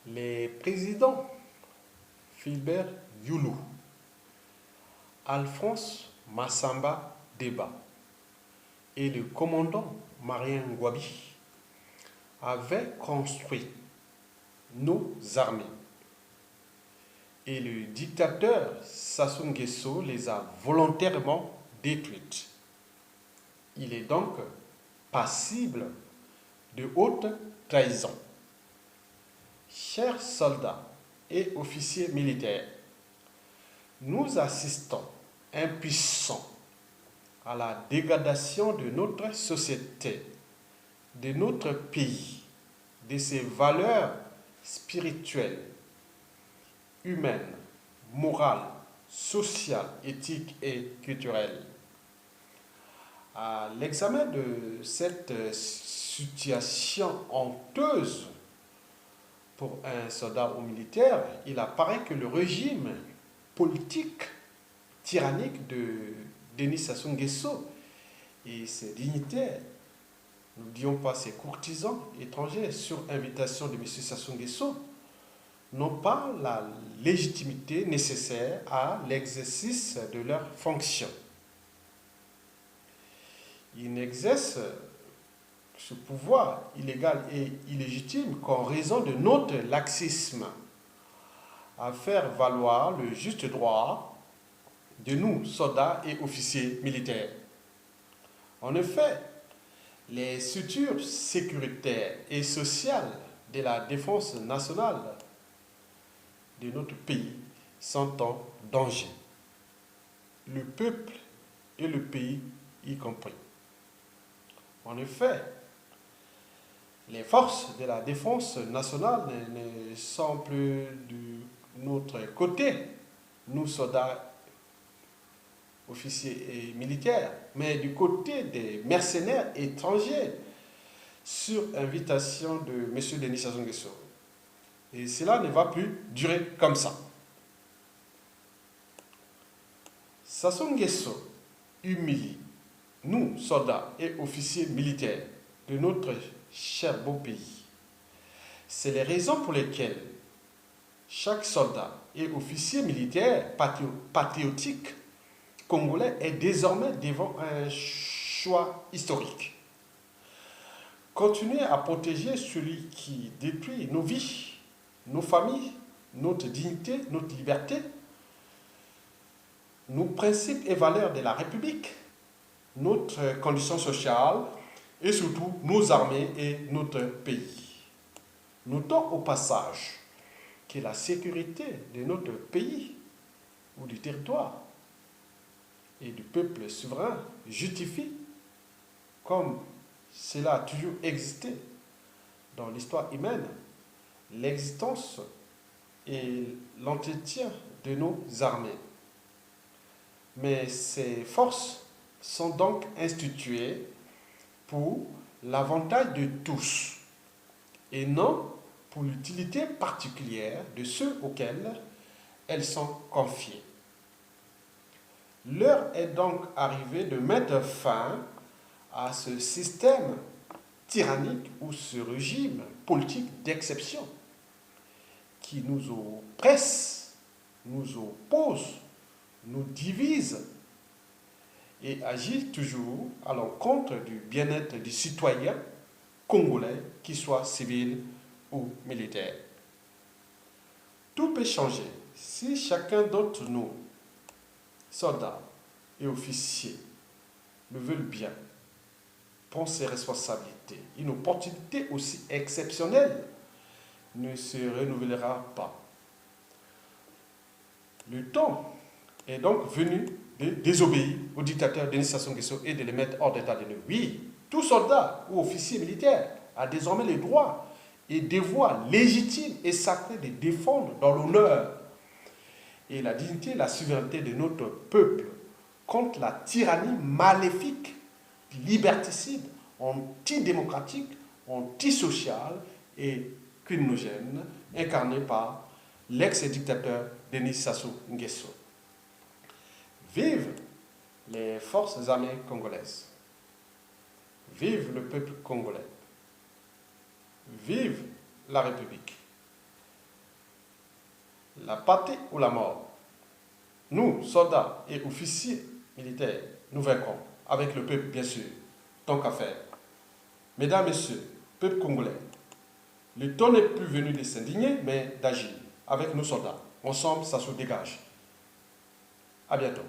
Les présidents Philbert Youlou, Alphonse Massamba Deba et le commandant Marien Ngouabi avaient construit nos armées. Et le dictateur Sassou Nguesso les a volontairement détruites. Il est donc passible de haute trahison. Chers soldats et officiers militaires, nous assistons impuissants à la dégradation de notre société, de notre pays, de ses valeurs spirituelles, humaines, morales, sociales, éthiques et culturelles. À l'examen de cette situation honteuse pour un soldat ou militaire, il apparaît que le régime politique tyrannique de Denis Sassou Nguesso et ses dignitaires, nous ne disons pas ses courtisans étrangers sur invitation de M. Sassou Nguesso, n'ont pas la légitimité nécessaire à l'exercice de leurs fonctions. Ils n'exercent ce pouvoir illégal et illégitime qu'en raison de notre laxisme à faire valoir le juste droit de nous, soldats et officiers militaires. En effet, les structures sécuritaires et sociales de la défense nationale de notre pays sont en danger. Le peuple et le pays y compris. En effet, les forces de la défense nationale ne sont plus de notre côté, nous soldats, officiers et militaires, mais du côté des mercenaires étrangers sur invitation de M. Denis Sassou Nguesso. Et cela ne va plus durer comme ça. Sassou Nguesso humilie nous, soldats et officiers militaires de notre cher beau pays. C'est les raisons pour lesquelles chaque soldat et officier militaire patriotique congolais est désormais devant un choix historique. Continuer à protéger celui qui détruit nos vies, nos familles, notre dignité, notre liberté, nos principes et valeurs de la République, notre condition sociale et surtout nos armées et notre pays. Notons au passage que la sécurité de notre pays ou du territoire et du peuple souverain justifie, comme cela a toujours existé dans l'histoire humaine, l'existence et l'entretien de nos armées. Mais ces forces sont donc instituées pour l'avantage de tous et non pour l'utilité particulière de ceux auxquels elles sont confiées. L'heure est donc arrivée de mettre fin à ce système tyrannique ou ce régime politique d'exception qui nous oppresse, nous oppose, nous divise et agit toujours à l'encontre du bien-être du citoyen congolais, qu'il soit civil ou militaire. Tout peut changer si chacun d'entre nous, soldats et officiers, le veulent bien, prend ses responsabilités. Une opportunité aussi exceptionnelle ne se renouvellera pas. Le temps est donc venu de désobéir au dictateur Denis Sassou Nguesso et de les mettre hors d'état de nuire. Oui, tout soldat ou officier militaire a désormais le droit et devoir légitime et sacré de défendre dans l'honneur et la dignité et la souveraineté de notre peuple contre la tyrannie maléfique, liberticide, antidémocratique, antisociale et criminogène incarnée par l'ex-dictateur Denis Sassou Nguesso. Vive les forces armées congolaises. Vive le peuple congolais. Vive la République. la patrie ou la mort. Nous, soldats et officiers militaires, nous vaincrons, avec le peuple bien sûr, tant qu'à faire. Mesdames, Messieurs, peuple congolais, le temps n'est plus venu de s'indigner, mais d'agir avec nos soldats. Ensemble, ça se dégage. À bientôt.